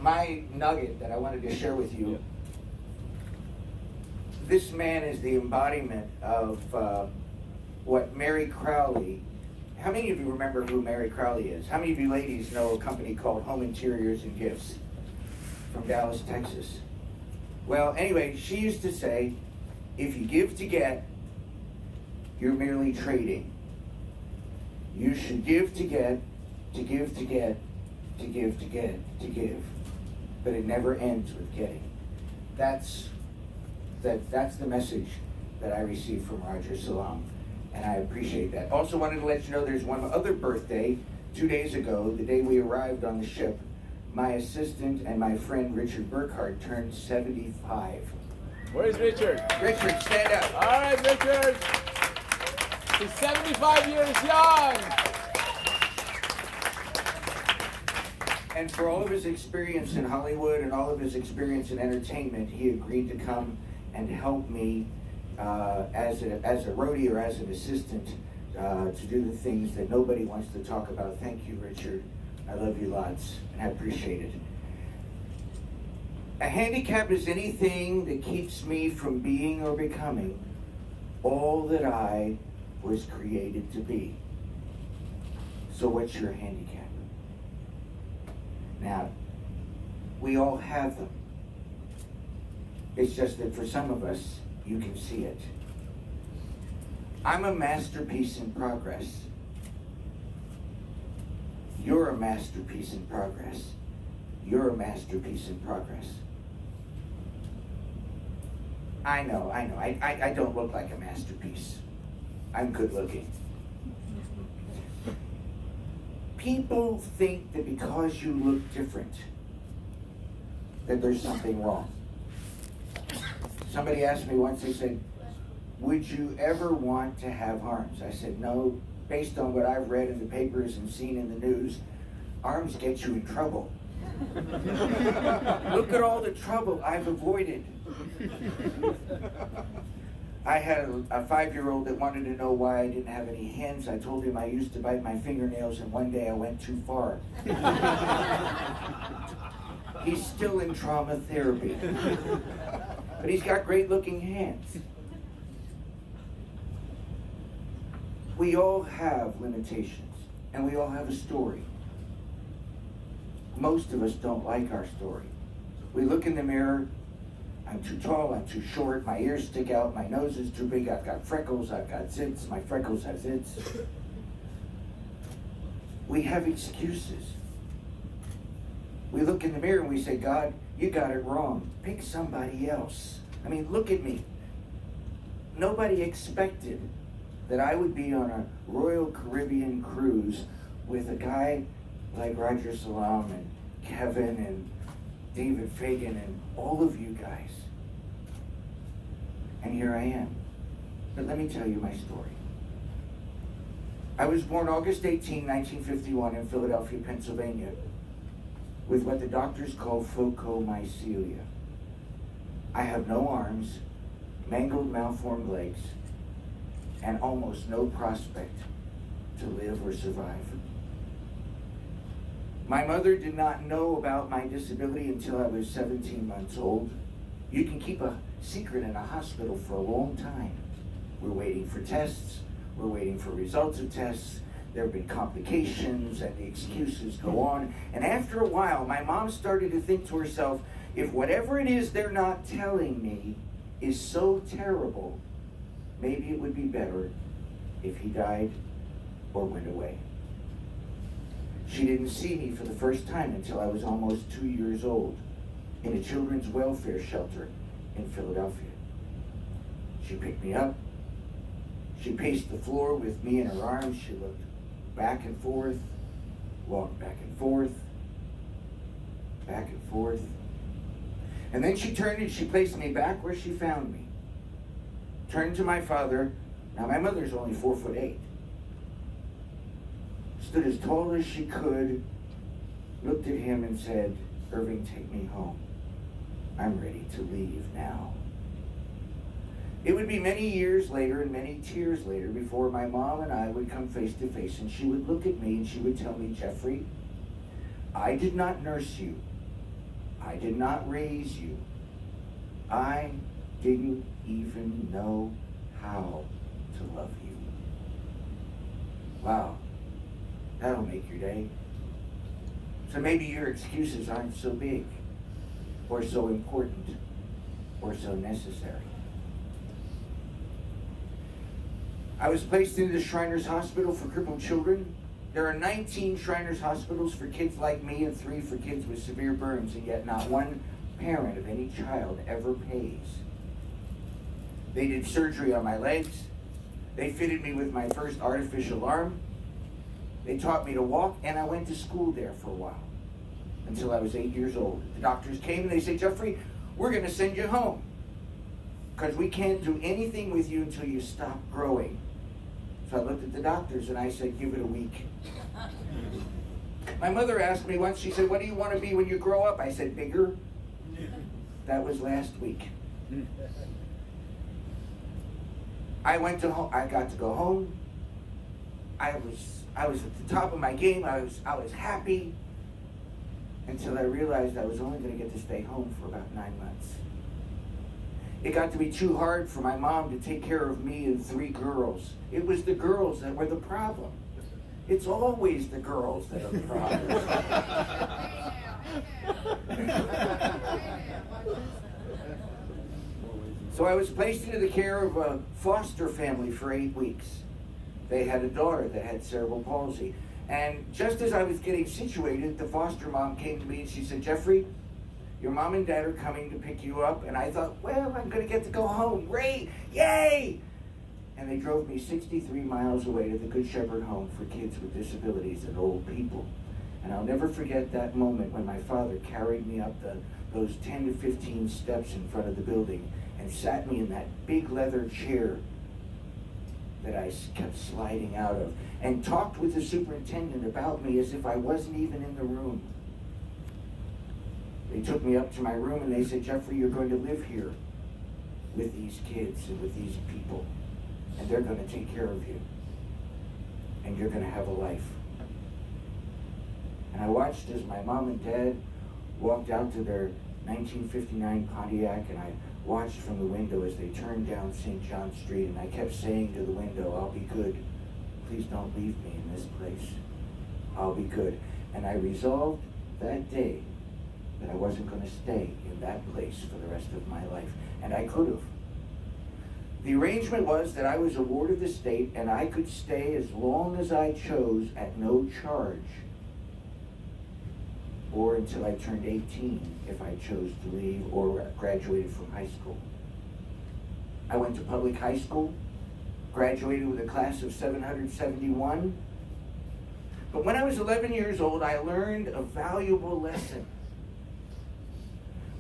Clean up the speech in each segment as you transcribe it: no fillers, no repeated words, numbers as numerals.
my nugget that I wanted to share with you. This man is the embodiment of what Mary Crowley. How many of you remember who Mary Crowley is? How many of you ladies know a company called Home Interiors and Gifts from Dallas, Texas? Well, anyway, she used to say, if you give to get, you're merely trading. You should give to get, to give to get, to give to get, to give. But it never ends with getting. That's the message that I received from Roger Salam, and I appreciate that. Also wanted to let you know there's one other birthday 2 days ago, the day we arrived on the ship. My assistant and my friend Richard Burkhardt turned 75. Where's Richard? Richard, stand up. All right, Richard. He's 75 years young. And for all of his experience in Hollywood and all of his experience in entertainment, he agreed to come and help me as a roadie or as an assistant to do the things that nobody wants to talk about. Thank you, Richard. I love you lots, and I appreciate it. A handicap is anything that keeps me from being or becoming all that I was created to be. So what's your handicap? Now, we all have them. It's just that for some of us, you can see it. I'm a masterpiece in progress. You're a masterpiece in progress. You're a masterpiece in progress. I know. I don't look like a masterpiece. I'm good looking. People think that because you look different, that there's something wrong. Somebody asked me once, they said, would you ever want to have arms? I said, no, based on what I've read in the papers and seen in the news, arms get you in trouble. Look at all the trouble I've avoided. I had a 5-year-old that wanted to know why I didn't have any hands. I told him I used to bite my fingernails, and one day I went too far. He's still in trauma therapy. But he's got great-looking hands. We all have limitations, and we all have a story. Most of us don't like our story. We look in the mirror, I'm too tall, I'm too short, my ears stick out, my nose is too big, I've got freckles, I've got zits, my freckles have zits. We have excuses. We look in the mirror and we say, God, you got it wrong. Pick somebody else. I mean, look at me. Nobody expected that I would be on a Royal Caribbean cruise with a guy like Roger Salam and Kevin and David Fagan and all of you guys. And here I am. But let me tell you my story. I was born August 18, 1951 in Philadelphia, Pennsylvania, with what the doctors call photomycelia. I have no arms, mangled, malformed legs, and almost no prospect to live or survive. My mother did not know about my disability until I was 17 months old. You can keep a secret in a hospital for a long time. We're waiting for tests. We're waiting for results of tests. There have been complications and the excuses go on. And after a while, my mom started to think to herself, if whatever it is they're not telling me is so terrible, maybe it would be better if he died or went away. She didn't see me for the first time until I was almost 2 years old in a children's welfare shelter in Philadelphia. She picked me up. She paced the floor with me in her arms. She looked back and forth, walked back and forth, back and forth. And then she turned and she placed me back where she found me. Turned to my father. Now my mother's only 4'8". Stood as tall as she could, looked at him and said, Irving, take me home. I'm ready to leave now. It would be many years later and many tears later before my mom and I would come face to face, and she would look at me and she would tell me, Jeffrey, I did not nurse you. I did not raise you. I didn't even know how to love you. Wow, that'll make your day. So maybe your excuses aren't so big, or so important, or so necessary. I was placed into the Shriners Hospital for crippled children. There are 19 Shriners Hospitals for kids like me and 3 for kids with severe burns, and yet not one parent of any child ever pays. They did surgery on my legs. They fitted me with my first artificial arm. They taught me to walk, and I went to school there for a while, until I was 8 years old. The doctors came and they said, Jeffrey, we're going to send you home, because we can't do anything with you until you stop growing. So I looked at the doctors and I said, give it a week. My mother asked me once, she said, what do you want to be when you grow up? I said, bigger. That was last week. I went to home. I got to go home. I was at the top of my game. I was happy until I realized I was only going to get to stay home for about 9 months. It got to be too hard for my mom to take care of me and 3 girls. It was the girls that were the problem. It's always the girls that are the problem. So I was placed into the care of a foster family for 8 weeks. They had a daughter that had cerebral palsy. And just as I was getting situated, the foster mom came to me and she said, Jeffrey, your mom and dad are coming to pick you up. And I thought, well, I'm going to get to go home. Great. Yay! And they drove me 63 miles away to the Good Shepherd Home for kids with disabilities and old people. And I'll never forget that moment when my father carried me up those 10 to 15 steps in front of the building and sat me in that big leather chair that I kept sliding out of, and talked with the superintendent about me as if I wasn't even in the room. They took me up to my room and they said, Jeffrey, you're going to live here with these kids and with these people, and they're going to take care of you, and you're going to have a life. And I watched as my mom and dad walked out to their 1959 Pontiac, and I watched from the window as they turned down St. John Street, and I kept saying to the window, I'll be good. Please don't leave me in this place. I'll be good. And I resolved that day that I wasn't going to stay in that place for the rest of my life. And I could have. The arrangement was that I was a ward of the state, and I could stay as long as I chose at no charge, or until I turned 18 if I chose to leave or graduated from high school. I went to public high school, graduated with a class of 771. But when I was 11 years old, I learned a valuable lesson.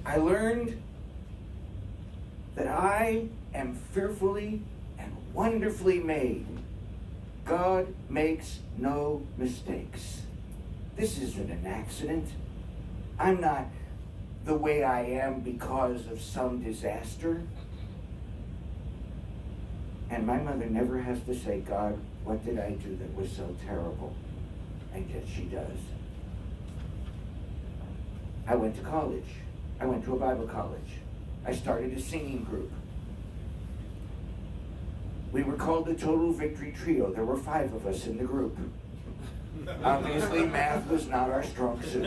I learned that I am fearfully and wonderfully made. God makes no mistakes. This isn't an accident. I'm not the way I am because of some disaster. And my mother never has to say, God, what did I do that was so terrible? And yet she does. I went to college. I went to a Bible college. I started a singing group. We were called the Total Victory Trio. There were 5 of us in the group. Obviously, math was not our strong suit.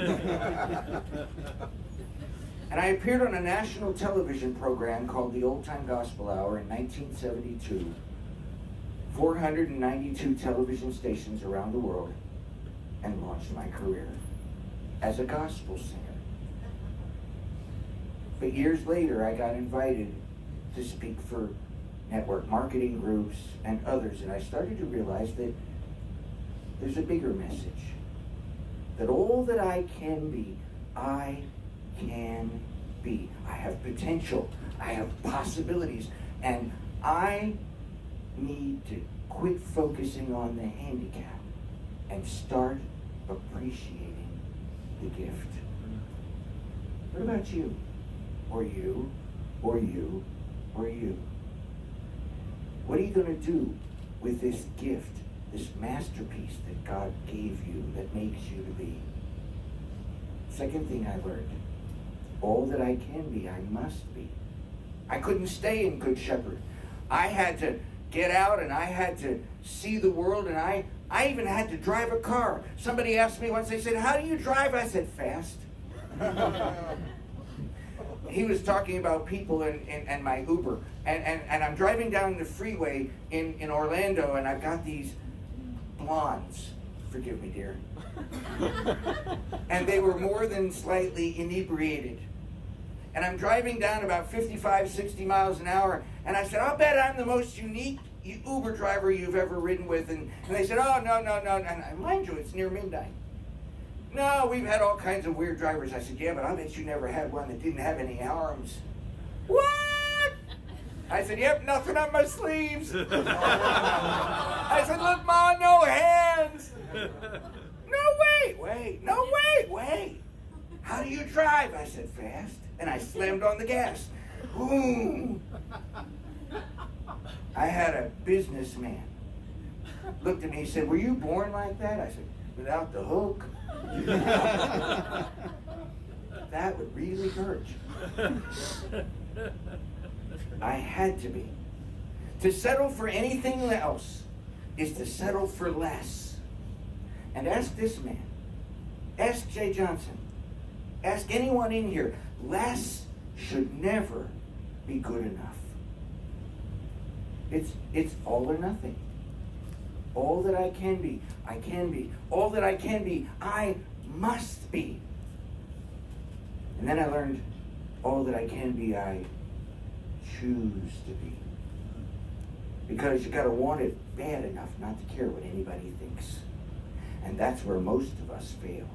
And I appeared on a national television program called the Old Time Gospel Hour in 1972. 492 television stations around the world, and launched my career as a gospel singer. But years later, I got invited to speak for network marketing groups and others, and I started to realize that there's a bigger message. That all that I can be, I can be. I have potential. I have possibilities. And I need to quit focusing on the handicap and start appreciating the gift. What about you? Or you? Or you? Or you? What are you going to do with this gift, this masterpiece that God gave you that makes you to be? Second thing I learned, All that I can be, I must be. I couldn't stay in Good Shepherd. I had to get out and I had to see the world, and I even had to drive a car. Somebody asked me once, they said, "How do you drive?" I said, "Fast." He was talking about people and my Uber. And I'm driving down the freeway in Orlando, and I've got these blondes. Forgive me, dear. And they were more than slightly inebriated. And I'm driving down about 55, 60 miles an hour, and I said, "I'll bet I'm the most unique Uber driver you've ever ridden with." And they said, "Oh, no. And mind you, it's near midnight. "No, we've had all kinds of weird drivers." I said, "Yeah, but I bet you never had one that didn't have any arms." "What?" I said, "Yep, nothing on my sleeves." I said, "Look, Ma, no hands." "No, wait. How do you drive?" I said, "Fast." And I slammed on the gas. Boom. I had a businessman looked at me, he said, "Were you born like that?" I said, "Without the hook." That would really hurt. I had to be. To settle for anything else is to settle for less. And ask this man, ask Jay Johnson, ask anyone in here, less should never be good enough. It's all or nothing. All that I can be, I can be. All that I can be, I must be. And then I learned, all that I can be, I choose to be. Because you gotta want it bad enough not to care what anybody thinks. And that's where most of us fail.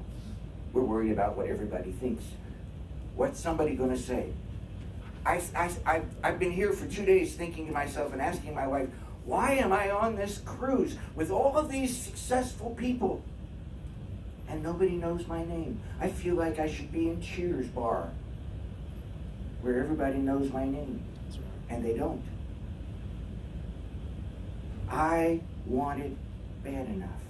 We're worried about what everybody thinks. What's somebody gonna say? I've been here for 2 days thinking to myself and asking my wife, why am I on this cruise with all of these successful people and nobody knows my name? I feel like I should be in Cheers bar where everybody knows my name, and they don't. I want it bad enough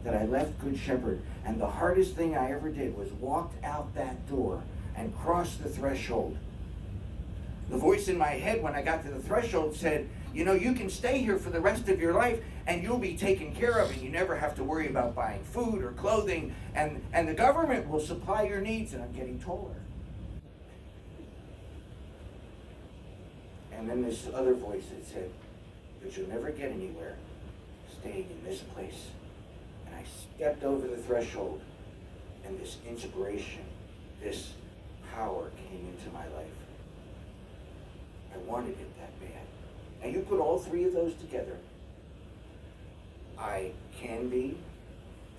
that I left Good Shepherd, and the hardest thing I ever did was walked out that door and crossed the threshold. The voice in my head when I got to the threshold said, you know, you can stay here for the rest of your life and you'll be taken care of, and you never have to worry about buying food or clothing, and the government will supply your needs. And I'm getting taller. And then this other voice that said, but you'll never get anywhere staying in this place. And I stepped over the threshold, and this inspiration, this power came into my life. I wanted it that bad. Now you put all three of those together. I can be.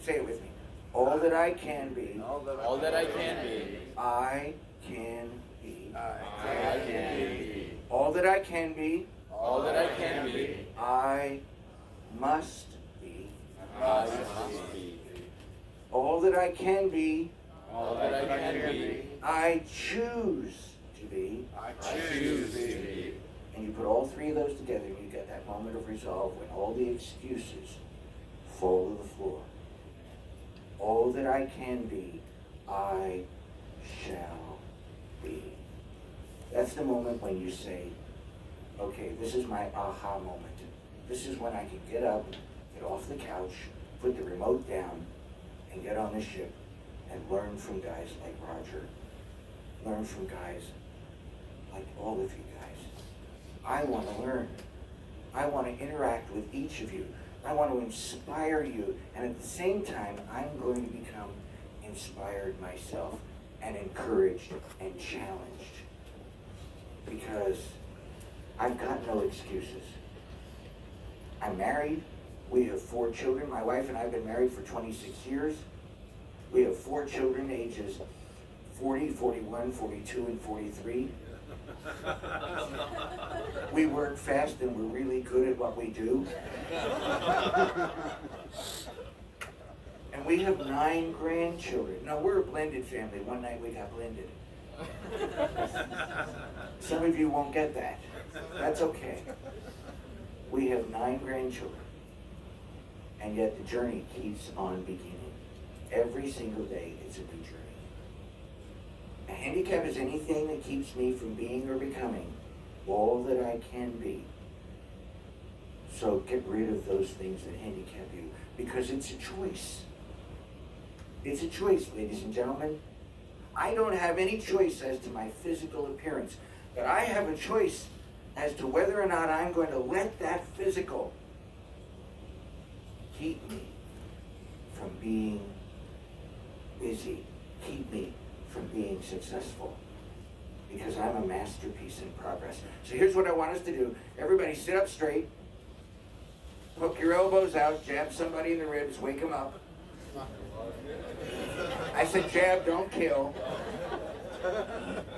Say it with me. All that I can be. All that I can be. I can be. I can be. All that I can be. All that I can be. I must be. I must be. All that I can be. All that I can be. I choose to be. I choose to be. And you put all three of those together, and you get that moment of resolve when all the excuses fall to the floor. All that I can be, I shall be. That's the moment when you say, okay, this is my aha moment. This is when I can get up, get off the couch, put the remote down, and get on the ship and learn from guys like Roger. Learn from guys like all of you guys. I want to learn. I want to interact with each of you. I want to inspire you. And at the same time, I'm going to become inspired myself and encouraged and challenged. Because I've got no excuses. I'm married. We have 4 children. My wife and I have been married for 26 years. We have 4 children, ages 40, 41, 42, and 43. We work fast and we're really good at what we do. And we have 9 grandchildren. No, we're a blended family. One night we got blended. Some of you won't get that. That's okay. We have 9 grandchildren. And yet the journey keeps on beginning. Every single day it's a new journey. handicap is anything that keeps me from being or becoming all that I can be. So get rid of those things that handicap you, because it's a choice. It's a choice, ladies and gentlemen. I don't have any choice as to my physical appearance, but I have a choice as to whether or not I'm going to let that physical keep me from being busy, keep me from being successful, because I'm a masterpiece in progress. So here's what I want us to do. Everybody sit up straight, hook your elbows out, jab somebody in the ribs, wake them up. I said jab, don't kill.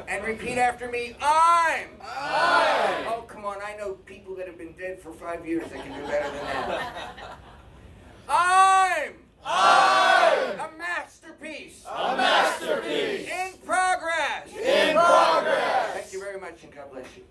And repeat after me, I'm. Oh, come on, I know people that have been dead for 5 years that can do better than that. I'm a masterpiece. A masterpiece. In progress. In progress. Thank you very much, and God bless you.